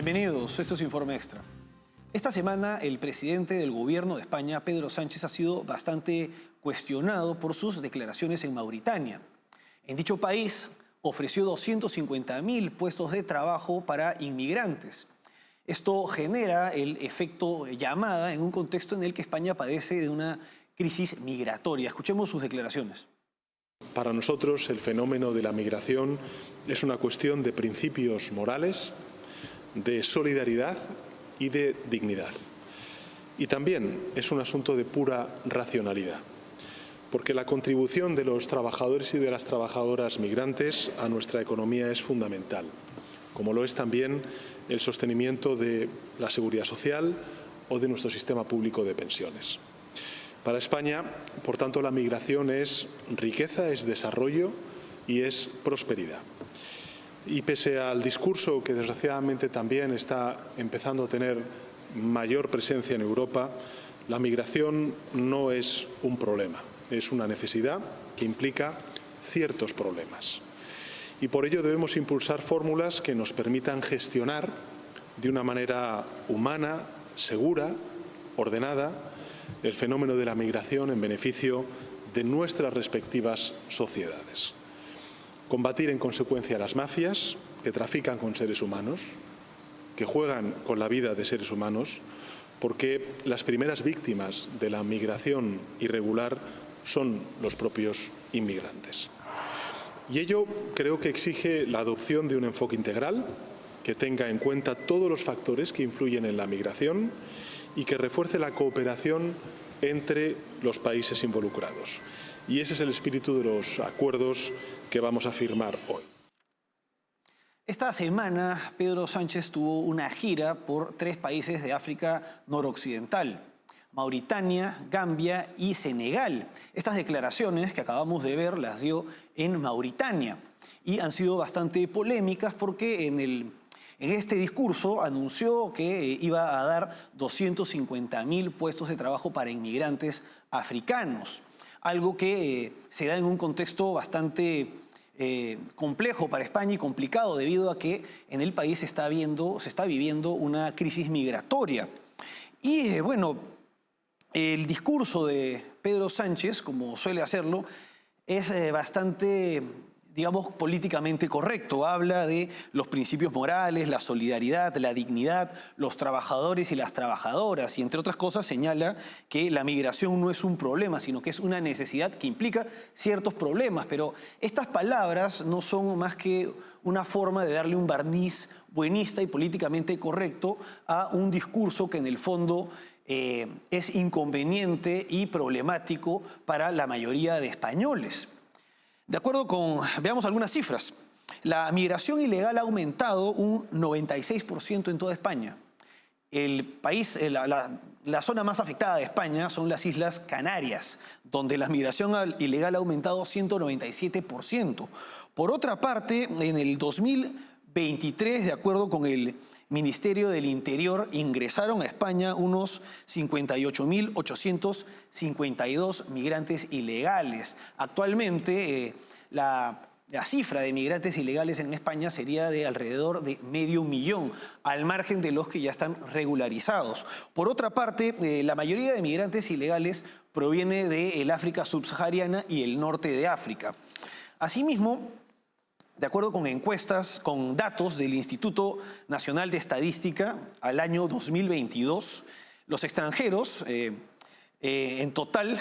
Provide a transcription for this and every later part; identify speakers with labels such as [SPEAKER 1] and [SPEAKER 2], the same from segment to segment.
[SPEAKER 1] Bienvenidos, esto es Informe Extra. Esta semana el presidente del gobierno de España, Pedro Sánchez, ha sido bastante cuestionado por sus declaraciones en Mauritania. En dicho país ofreció 250.000 puestos de trabajo para inmigrantes. Esto genera el efecto llamada en un contexto en el que España padece de una crisis migratoria. Escuchemos sus declaraciones.
[SPEAKER 2] Para nosotros el fenómeno de la migración es una cuestión de principios morales, de solidaridad y de dignidad. Y también es un asunto de pura racionalidad, porque la contribución de los trabajadores y de las trabajadoras migrantes a nuestra economía es fundamental, como lo es también el sostenimiento de la seguridad social o de nuestro sistema público de pensiones. Para España, por tanto, la migración es riqueza, es desarrollo y es prosperidad. Y pese al discurso que desgraciadamente también está empezando a tener mayor presencia en Europa, la migración no es un problema, es una necesidad que implica ciertos problemas. Y por ello debemos impulsar fórmulas que nos permitan gestionar de una manera humana, segura, ordenada, el fenómeno de la migración en beneficio de nuestras respectivas sociedades. Combatir en consecuencia las mafias que trafican con seres humanos, que juegan con la vida de seres humanos, porque las primeras víctimas de la migración irregular son los propios inmigrantes. Y ello creo que exige la adopción de un enfoque integral que tenga en cuenta todos los factores que influyen en la migración y que refuerce la cooperación entre los países involucrados. Y ese es el espíritu de los acuerdos que vamos a firmar hoy.
[SPEAKER 1] Esta semana Pedro Sánchez tuvo una gira por 3 países de África noroccidental: Mauritania, Gambia y Senegal. Estas declaraciones que acabamos de ver las dio en Mauritania y han sido bastante polémicas porque en este discurso anunció que iba a dar 250.000 puestos de trabajo para inmigrantes africanos, algo que se da en un contexto bastante complejo para España y complicado debido a que en el país se está viviendo una crisis migratoria. Y bueno, el discurso de Pedro Sánchez, como suele hacerlo, es bastante, digamos, políticamente correcto. Habla de los principios morales, la solidaridad, la dignidad, los trabajadores y las trabajadoras, y entre otras cosas señala que la migración no es un problema, sino que es una necesidad que implica ciertos problemas. Pero estas palabras no son más que una forma de darle un barniz buenista y políticamente correcto a un discurso que en el fondo es inconveniente y problemático para la mayoría de españoles. De acuerdo con, veamos algunas cifras, la migración ilegal ha aumentado un 96% en toda España. El país, la zona más afectada de España son las Islas Canarias, donde la migración ilegal ha aumentado 197%. Por otra parte, en el 2023, de acuerdo con el Ministerio del Interior, ingresaron a España unos 58.852 migrantes ilegales. Actualmente, la cifra de migrantes ilegales en España sería de alrededor de 500.000, al margen de los que ya están regularizados. Por otra parte, la mayoría de migrantes ilegales proviene del África subsahariana y el norte de África. Asimismo, de acuerdo con encuestas, con datos del Instituto Nacional de Estadística, al año 2022, los extranjeros en total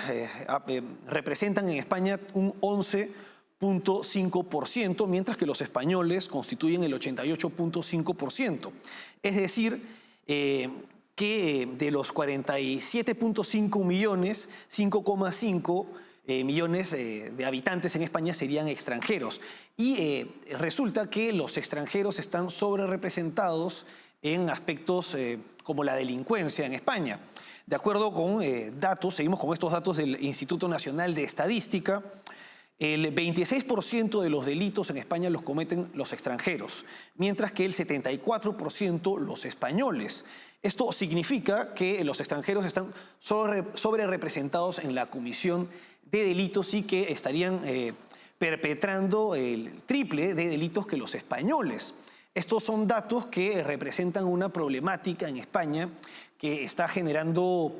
[SPEAKER 1] representan en España un 11.5%, mientras que los españoles constituyen el 88.5%. Es decir, que de los 47.5 millones, 5,5 millones de habitantes en España serían extranjeros. Y resulta que los extranjeros están sobrerepresentados en aspectos como la delincuencia en España. De acuerdo con datos, seguimos con estos datos del Instituto Nacional de Estadística, el 26% de los delitos en España los cometen los extranjeros, mientras que el 74% los españoles. Esto significa que los extranjeros están sobrerepresentados en la comisión de delitos y que estarían perpetrando el triple de delitos que los españoles. Estos son datos que representan una problemática en España que está generando,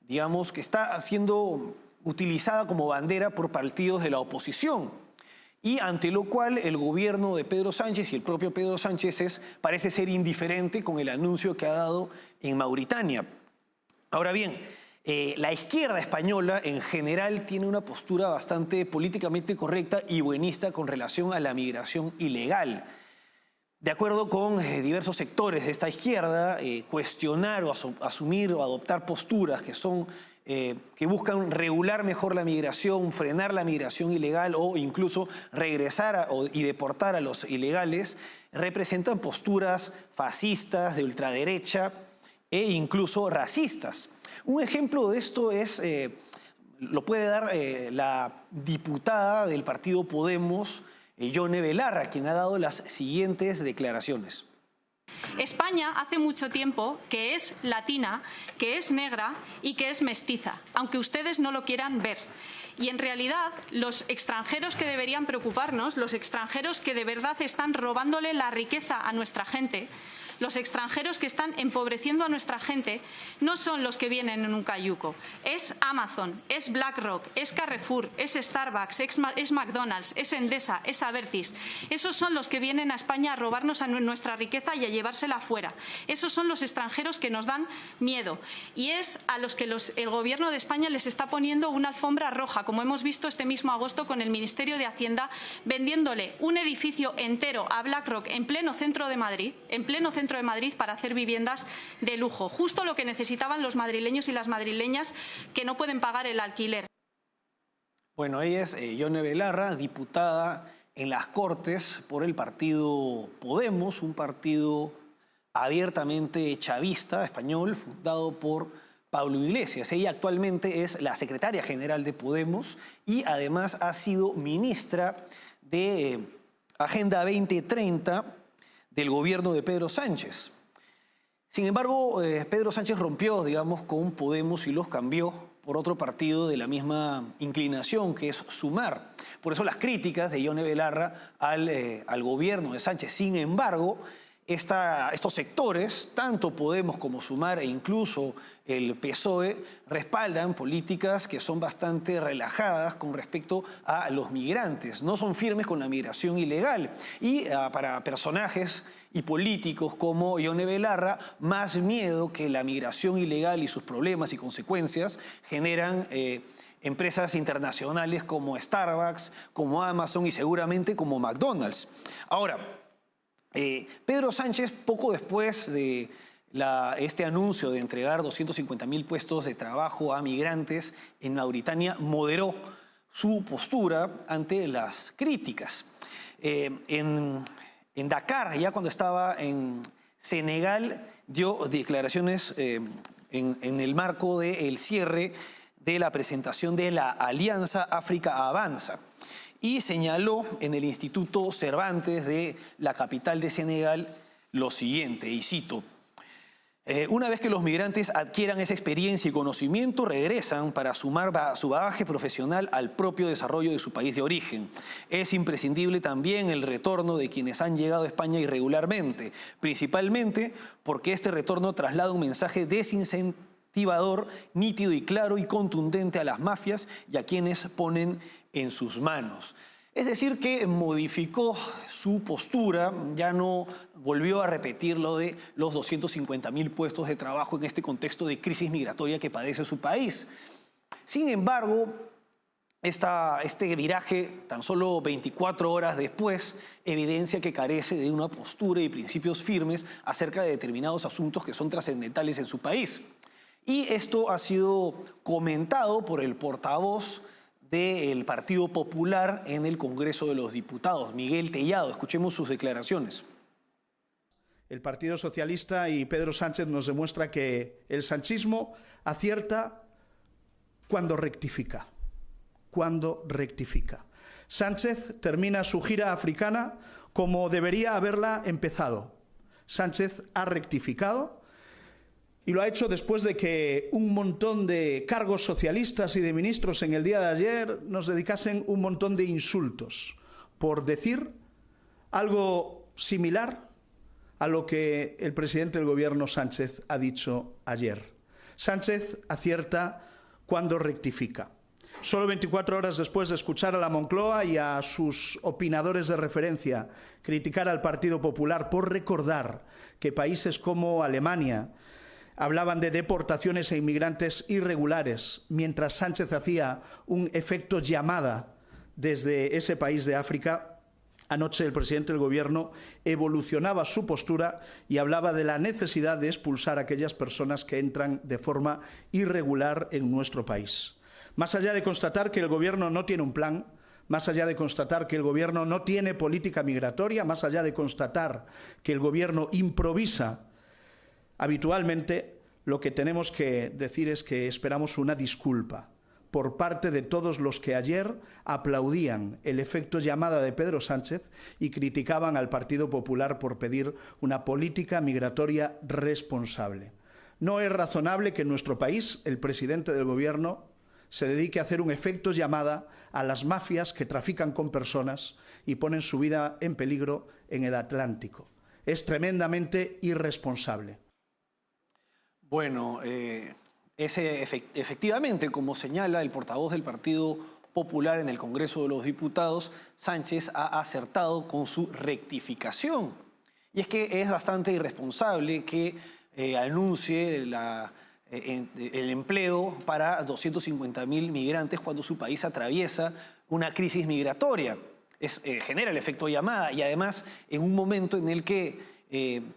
[SPEAKER 1] digamos, que está siendo utilizada como bandera por partidos de la oposición, y ante lo cual el gobierno de Pedro Sánchez y el propio Pedro Sánchez parece ser indiferente con el anuncio que ha dado en Mauritania. Ahora bien, la izquierda española en general tiene una postura bastante políticamente correcta y buenista con relación a la migración ilegal. De acuerdo con diversos sectores de esta izquierda, cuestionar o asumir o adoptar posturas que buscan regular mejor la migración, frenar la migración ilegal o incluso regresar y deportar a los ilegales, representan posturas fascistas, de ultraderecha e incluso racistas. Un ejemplo de esto lo puede dar la diputada del partido Podemos, Yone Belarra, quien ha dado las siguientes declaraciones.
[SPEAKER 3] España hace mucho tiempo que es latina, que es negra y que es mestiza, aunque ustedes no lo quieran ver. Y en realidad los extranjeros que deberían preocuparnos, los extranjeros que de verdad están robándole la riqueza a nuestra gente, los extranjeros que están empobreciendo a nuestra gente, no son los que vienen en un cayuco. Es Amazon, es BlackRock, es Carrefour, es Starbucks, es McDonald's, es Endesa, es Abertis. Esos son los que vienen a España a robarnos nuestra riqueza y a llevársela afuera. Esos son los extranjeros que nos dan miedo. Y es a los que el Gobierno de España les está poniendo una alfombra roja, como hemos visto este mismo agosto con el Ministerio de Hacienda, vendiéndole un edificio entero a BlackRock en pleno centro de Madrid, para hacer viviendas de lujo, justo lo que necesitaban los madrileños y las madrileñas que no pueden pagar el alquiler.
[SPEAKER 1] Bueno, ella es Yone Belarra, diputada en las Cortes por el partido Podemos, un partido abiertamente chavista español fundado por Pablo Iglesias. Ella actualmente es la secretaria general de Podemos y además ha sido ministra de Agenda 2030 del gobierno de Pedro Sánchez. Sin embargo, Pedro Sánchez rompió, digamos, con Podemos y los cambió por otro partido de la misma inclinación, que es Sumar. Por eso las críticas de Yone Belarra al gobierno de Sánchez. Sin embargo, estos sectores, tanto Podemos como Sumar e incluso el PSOE, respaldan políticas que son bastante relajadas con respecto a los migrantes. No son firmes con la migración ilegal. Y para personajes y políticos como Yone Belarra, más miedo que la migración ilegal y sus problemas y consecuencias generan empresas internacionales como Starbucks, como Amazon y seguramente como McDonald's. Ahora, Pedro Sánchez, poco después de este anuncio de entregar 250.000 puestos de trabajo a migrantes en Mauritania, moderó su postura ante las críticas. En Dakar, ya cuando estaba en Senegal, dio declaraciones en el marco del cierre de la presentación de la Alianza África Avanza. Y señaló en el Instituto Cervantes de la capital de Senegal lo siguiente, y cito: una vez que los migrantes adquieran esa experiencia y conocimiento, regresan para sumar su bagaje profesional al propio desarrollo de su país de origen. Es imprescindible también el retorno de quienes han llegado a España irregularmente, principalmente porque este retorno traslada un mensaje desincentivador, nítido y claro y contundente a las mafias y a quienes ponen en sus manos. Es decir, que modificó su postura, ya no volvió a repetir lo de los 250.000 puestos de trabajo en este contexto de crisis migratoria que padece su país. Sin embargo, este viraje, tan solo 24 horas después, evidencia que carece de una postura y principios firmes acerca de determinados asuntos que son trascendentales en su país. Y esto ha sido comentado por el portavoz del Partido Popular en el Congreso de los Diputados, Miguel Tellado. Escuchemos sus declaraciones.
[SPEAKER 4] El Partido Socialista y Pedro Sánchez nos demuestra que el sanchismo acierta cuando rectifica. Sánchez termina su gira africana como debería haberla empezado. Sánchez ha rectificado y lo ha hecho después de que un montón de cargos socialistas y de ministros en el día de ayer nos dedicasen un montón de insultos por decir algo similar a lo que el presidente del gobierno Sánchez ha dicho ayer. Sánchez acierta cuando rectifica. Solo 24 horas después de escuchar a la Moncloa y a sus opinadores de referencia criticar al Partido Popular por recordar que países como Alemania hablaban de deportaciones e inmigrantes irregulares, mientras Sánchez hacía un efecto llamada desde ese país de África, anoche el presidente del Gobierno evolucionaba su postura y hablaba de la necesidad de expulsar a aquellas personas que entran de forma irregular en nuestro país. Más allá de constatar que el Gobierno no tiene un plan, más allá de constatar que el Gobierno no tiene política migratoria, más allá de constatar que el Gobierno improvisa habitualmente, lo que tenemos que decir es que esperamos una disculpa por parte de todos los que ayer aplaudían el efecto llamada de Pedro Sánchez y criticaban al Partido Popular por pedir una política migratoria responsable. No es razonable que en nuestro país el presidente del Gobierno se dedique a hacer un efecto llamada a las mafias que trafican con personas y ponen su vida en peligro en el Atlántico. Es irresponsable.
[SPEAKER 1] Bueno, efectivamente, como señala el portavoz del Partido Popular en el Congreso de los Diputados, Sánchez ha acertado con su rectificación. Y es que es bastante irresponsable que anuncie el empleo para 250.000 migrantes cuando su país atraviesa una crisis migratoria. Genera el efecto llamada y además en un momento en el que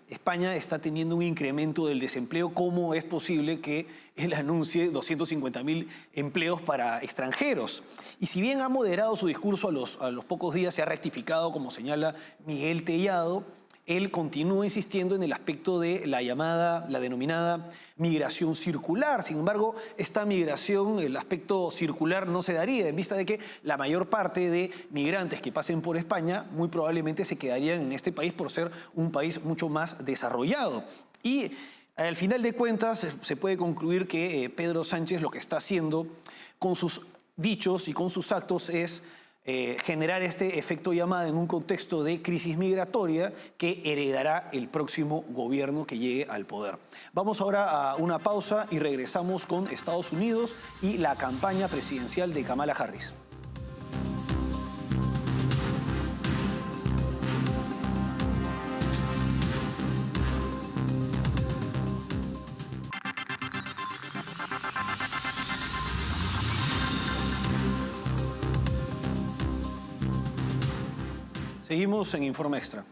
[SPEAKER 1] España está teniendo un incremento del desempleo. ¿Cómo es posible que él anuncie 250.000 empleos para extranjeros? Y si bien ha moderado su discurso a los pocos días, se ha rectificado, como señala Miguel Tellado, él continúa insistiendo en el aspecto de la denominada migración circular. Sin embargo, esta migración, el aspecto circular no se daría, en vista de que la mayor parte de migrantes que pasen por España muy probablemente se quedarían en este país por ser un país mucho más desarrollado. Y al final de cuentas se puede concluir que Pedro Sánchez lo que está haciendo con sus dichos y con sus actos es generar este efecto llamada en un contexto de crisis migratoria que heredará el próximo gobierno que llegue al poder. Vamos ahora a una pausa y regresamos con Estados Unidos y la campaña presidencial de Kamala Harris. Seguimos en Informe Extra.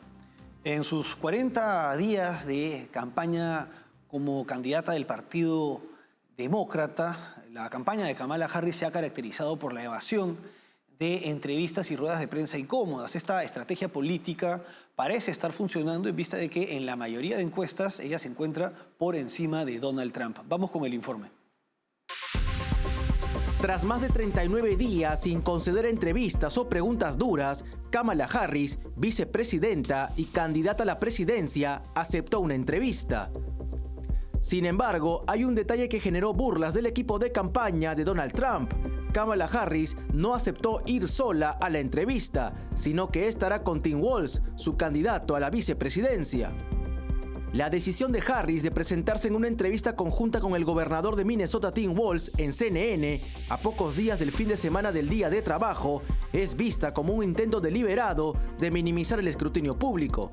[SPEAKER 1] En sus 40 días de campaña como candidata del Partido Demócrata, la campaña de Kamala Harris se ha caracterizado por la evasión de entrevistas y ruedas de prensa incómodas. Esta estrategia política parece estar funcionando en vista de que en la mayoría de encuestas ella se encuentra por encima de Donald Trump. Vamos con el informe.
[SPEAKER 5] Tras más de 39 días sin conceder entrevistas o preguntas duras, Kamala Harris, vicepresidenta y candidata a la presidencia, aceptó una entrevista. Sin embargo, hay un detalle que generó burlas del equipo de campaña de Donald Trump. Kamala Harris no aceptó ir sola a la entrevista, sino que estará con Tim Walz, su candidato a la vicepresidencia. La decisión de Harris de presentarse en una entrevista conjunta con el gobernador de Minnesota, Tim Walz, en CNN, a pocos días del fin de semana del Día de Trabajo, es vista como un intento deliberado de minimizar el escrutinio público.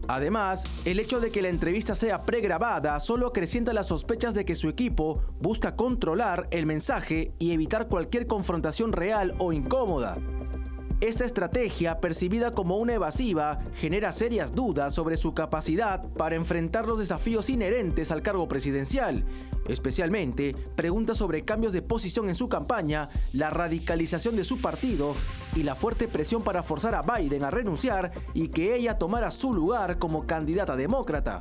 [SPEAKER 5] Además, el hecho de que la entrevista sea pregrabada solo acrecienta las sospechas de que su equipo busca controlar el mensaje y evitar cualquier confrontación real o incómoda. Esta estrategia, percibida como una evasiva, genera serias dudas sobre su capacidad para enfrentar los desafíos inherentes al cargo presidencial, especialmente preguntas sobre cambios de posición en su campaña, la radicalización de su partido y la fuerte presión para forzar a Biden a renunciar y que ella tomara su lugar como candidata demócrata.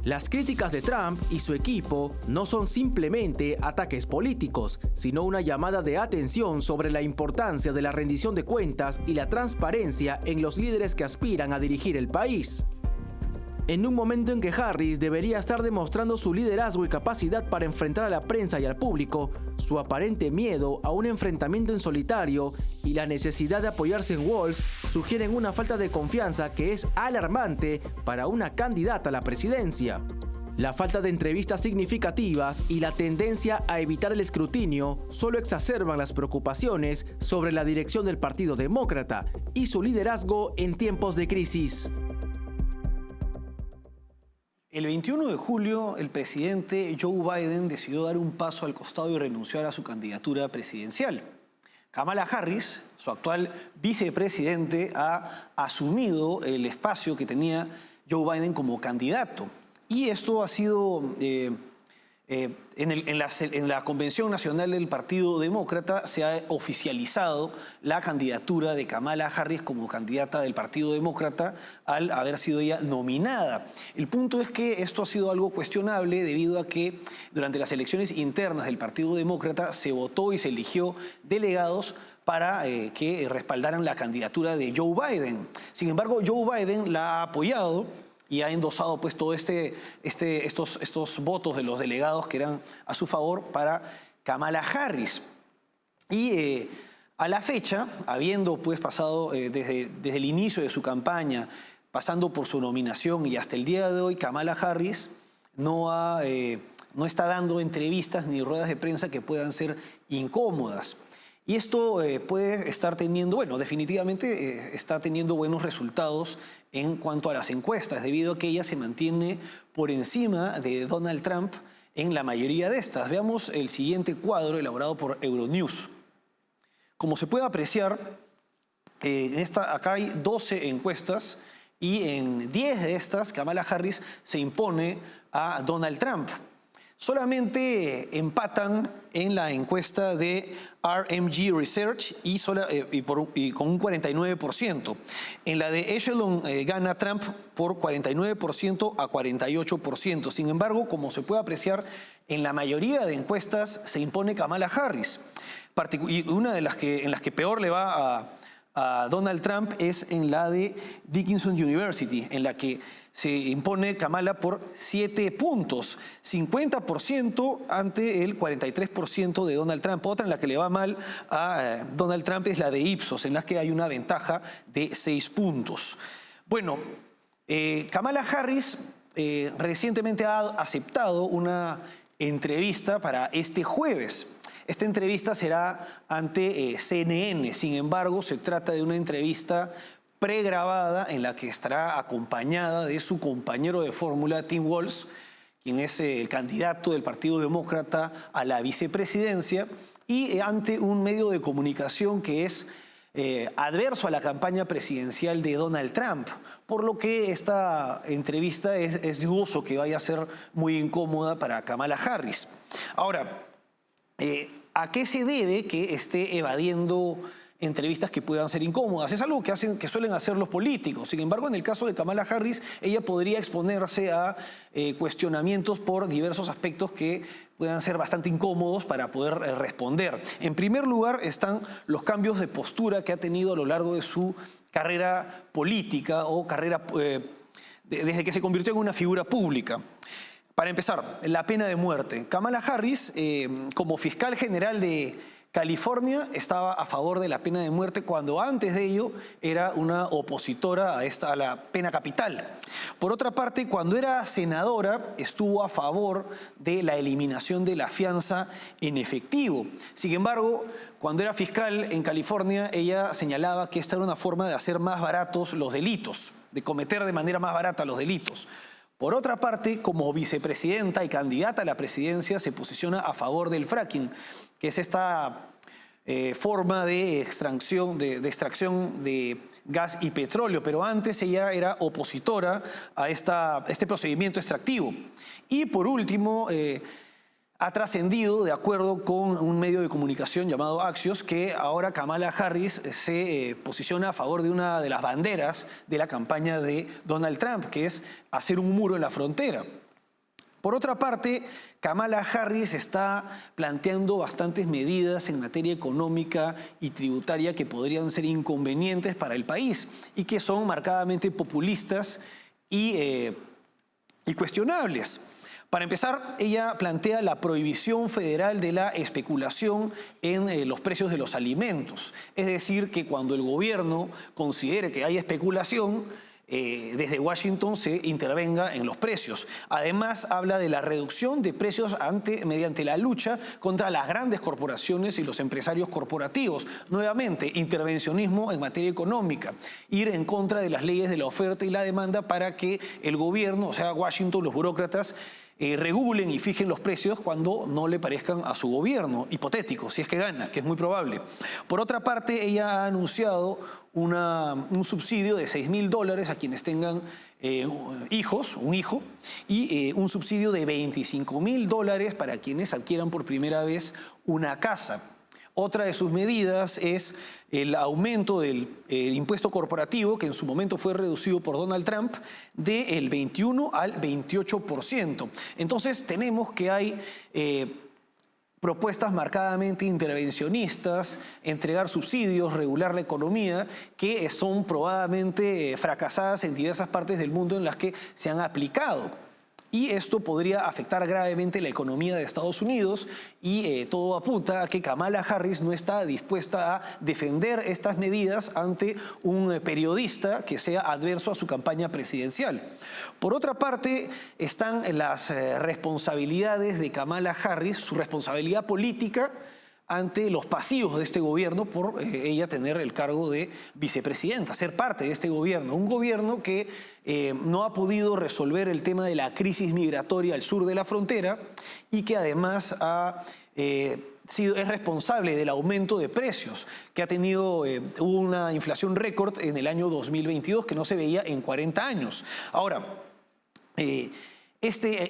[SPEAKER 5] Las críticas de Trump y su equipo no son simplemente ataques políticos, sino una llamada de atención sobre la importancia de la rendición de cuentas y la transparencia en los líderes que aspiran a dirigir el país. En un momento en que Harris debería estar demostrando su liderazgo y capacidad para enfrentar a la prensa y al público, su aparente miedo a un enfrentamiento en solitario y la necesidad de apoyarse en Walz sugieren una falta de confianza que es alarmante para una candidata a la presidencia. La falta de entrevistas significativas y la tendencia a evitar el escrutinio solo exacerban las preocupaciones sobre la dirección del Partido Demócrata y su liderazgo en tiempos de crisis.
[SPEAKER 1] El 21 de julio, el presidente Joe Biden decidió dar un paso al costado y renunciar a su candidatura presidencial. Kamala Harris, su actual vicepresidente, ha asumido el espacio que tenía Joe Biden como candidato. Y esto ha sido, en la Convención Nacional del Partido Demócrata se ha oficializado la candidatura de Kamala Harris como candidata del Partido Demócrata al haber sido ella nominada. El punto es que esto ha sido algo cuestionable debido a que durante las elecciones internas del Partido Demócrata se votó y se eligió delegados para que respaldaran la candidatura de Joe Biden. Sin embargo, Joe Biden la ha apoyado y ha endosado pues todo estos votos de los delegados que eran a su favor para Kamala Harris. Y a la fecha, habiendo pues pasado desde el inicio de su campaña, pasando por su nominación y hasta el día de hoy, Kamala Harris no está dando entrevistas ni ruedas de prensa que puedan ser incómodas. Y esto puede estar teniendo, bueno, definitivamente está teniendo buenos resultados en cuanto a las encuestas, debido a que ella se mantiene por encima de Donald Trump en la mayoría de estas. Veamos el siguiente cuadro elaborado por Euronews. Como se puede apreciar, acá hay 12 encuestas y en 10 de estas Kamala Harris se impone a Donald Trump. Solamente empatan en la encuesta de RMG Research y con un 49%. En la de Echelon gana Trump por 49% a 48%. Sin embargo, como se puede apreciar, en la mayoría de encuestas se impone Kamala Harris. Y una de las en las que peor le va a Donald Trump es en la de Dickinson University, en la que se impone Kamala por 7 puntos, 50% ante el 43% de Donald Trump. Otra en la que le va mal a Donald Trump es la de Ipsos, en la que hay una ventaja de 6 puntos. Bueno, Kamala Harris recientemente ha aceptado una entrevista para este jueves. Esta entrevista será ante CNN, sin embargo, se trata de una entrevista pregrabada en la que estará acompañada de su compañero de fórmula, Tim Walz, quien es el candidato del Partido Demócrata a la vicepresidencia, y ante un medio de comunicación que es adverso a la campaña presidencial de Donald Trump, por lo que esta entrevista es dudoso que vaya a ser muy incómoda para Kamala Harris. Ahora, ¿a qué se debe que esté evadiendo entrevistas que puedan ser incómodas? Es algo que suelen hacer los políticos. Sin embargo, en el caso de Kamala Harris, ella podría exponerse a cuestionamientos por diversos aspectos que puedan ser bastante incómodos para poder responder. En primer lugar están los cambios de postura que ha tenido a lo largo de su carrera política o carrera desde que se convirtió en una figura pública. Para empezar, la pena de muerte. Kamala Harris, como fiscal general de California, estaba a favor de la pena de muerte cuando antes de ello era una opositora a la pena capital. Por otra parte, cuando era senadora, estuvo a favor de la eliminación de la fianza en efectivo. Sin embargo, cuando era fiscal en California, ella señalaba que esta era una forma de hacer más baratos los delitos, de cometer de manera más barata los delitos. Por otra parte, como vicepresidenta y candidata a la presidencia, se posiciona a favor del fracking, que es esta forma de extracción de gas y petróleo, pero antes ella era opositora a este procedimiento extractivo. Y por último, ha trascendido, de acuerdo con un medio de comunicación llamado Axios, que ahora Kamala Harris se posiciona a favor de una de las banderas de la campaña de Donald Trump, que es hacer un muro en la frontera. Por otra parte, Kamala Harris está planteando bastantes medidas en materia económica y tributaria que podrían ser inconvenientes para el país y que son marcadamente populistas y y cuestionables. Para empezar, ella plantea la prohibición federal de la especulación en los precios de los alimentos. Es decir, que cuando el gobierno considere que hay especulación, desde Washington se intervenga en los precios. Además, habla de la reducción de precios mediante la lucha contra las grandes corporaciones y los empresarios corporativos. Nuevamente, intervencionismo en materia económica. Ir en contra de las leyes de la oferta y la demanda para que el gobierno, o sea, Washington, los burócratas, regulen y fijen los precios cuando no le parezcan a su gobierno, hipotético, si es que gana, que es muy probable. Por otra parte, ella ha anunciado un subsidio de $6.000 a quienes tengan un hijo, y un subsidio de $25.000 para quienes adquieran por primera vez una casa. Otra de sus medidas es el aumento del impuesto corporativo, que en su momento fue reducido por Donald Trump, del 21 al 28%. Entonces tenemos que hay propuestas marcadamente intervencionistas, entregar subsidios, regular la economía, que son probadamente fracasadas en diversas partes del mundo en las que se han aplicado. Y esto podría afectar gravemente la economía de Estados Unidos y todo apunta a que Kamala Harris no está dispuesta a defender estas medidas ante un periodista que sea adverso a su campaña presidencial. Por otra parte, están las responsabilidades de Kamala Harris, su responsabilidad política ante los pasivos de este gobierno por ella tener el cargo de vicepresidenta, ser parte de este gobierno. Un gobierno que no ha podido resolver el tema de la crisis migratoria al sur de la frontera y que además es responsable del aumento de precios, que ha tenido una inflación récord en el año 2022 que no se veía en 40 años. Ahora,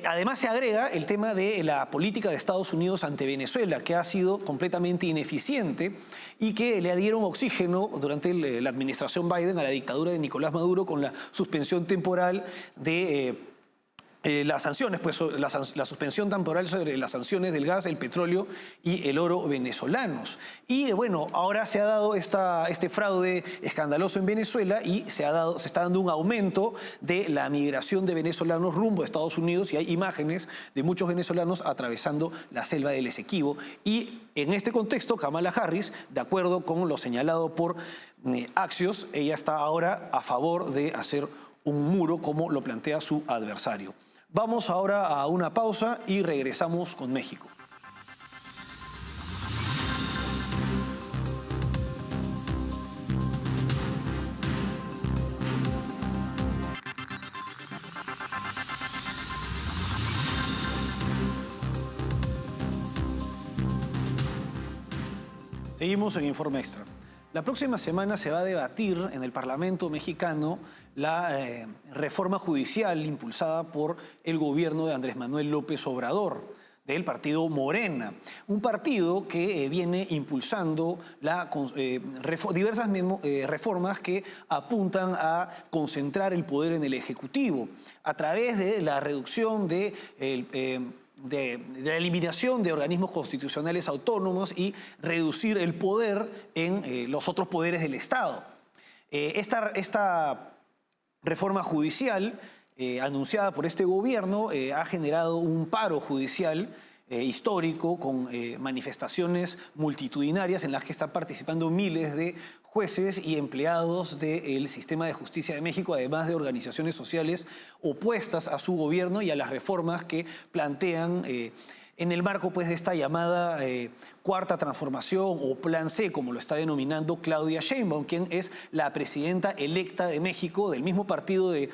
[SPEAKER 1] además se agrega el tema de la política de Estados Unidos ante Venezuela, que ha sido completamente ineficiente y que le dieron oxígeno durante la administración Biden a la dictadura de Nicolás Maduro con la suspensión temporal de las sanciones, pues la suspensión temporal sobre las sanciones del gas, el petróleo y el oro venezolanos. Y bueno, ahora se ha dado este fraude escandaloso en Venezuela y se está dando un aumento de la migración de venezolanos rumbo a Estados Unidos y hay imágenes de muchos venezolanos atravesando la selva del Esequibo. Y en este contexto, Kamala Harris, de acuerdo con lo señalado por Axios, ella está ahora a favor de hacer un muro como lo plantea su adversario. Vamos ahora a una pausa y regresamos con México. Seguimos en Informe Extra. La próxima semana se va a debatir en el Parlamento mexicano la reforma judicial impulsada por el gobierno de Andrés Manuel López Obrador, del partido Morena, un partido que viene impulsando diversas reformas que apuntan a concentrar el poder en el Ejecutivo a través de la reducción de la eliminación de organismos constitucionales autónomos y reducir el poder en los otros poderes del Estado. Esta reforma judicial anunciada por este gobierno ha generado un paro judicial histórico con manifestaciones multitudinarias en las que están participando miles de jueces y empleados del sistema de justicia de México, además de organizaciones sociales opuestas a su gobierno y a las reformas que plantean en el marco pues, de esta llamada cuarta transformación o Plan C, como lo está denominando Claudia Sheinbaum, quien es la presidenta electa de México, del mismo partido de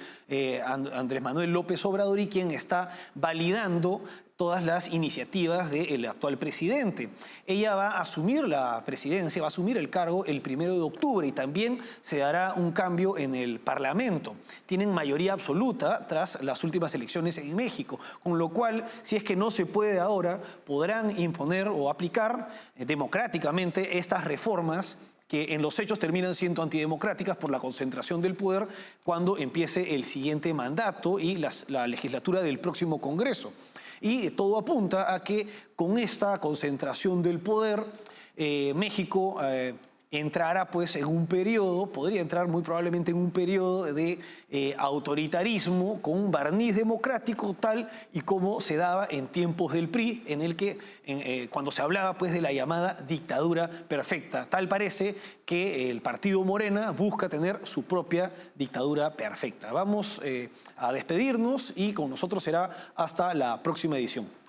[SPEAKER 1] Andrés Manuel López Obrador y quien está validando todas las iniciativas del actual presidente. Ella va a asumir la presidencia, va a asumir el cargo el 1 de octubre y también se dará un cambio en el Parlamento. Tienen mayoría absoluta tras las últimas elecciones en México, con lo cual, si es que no se puede ahora, podrán imponer o aplicar democráticamente estas reformas que en los hechos terminan siendo antidemocráticas por la concentración del poder cuando empiece el siguiente mandato y la legislatura del próximo Congreso. Y todo apunta a que con esta concentración del poder, México entrara pues en un periodo, podría entrar muy probablemente en un periodo de autoritarismo con un barniz democrático tal y como se daba en tiempos del PRI, en el que cuando se hablaba pues de la llamada dictadura perfecta. Tal parece que el partido Morena busca tener su propia dictadura perfecta. Vamos a despedirnos y con nosotros será hasta la próxima edición.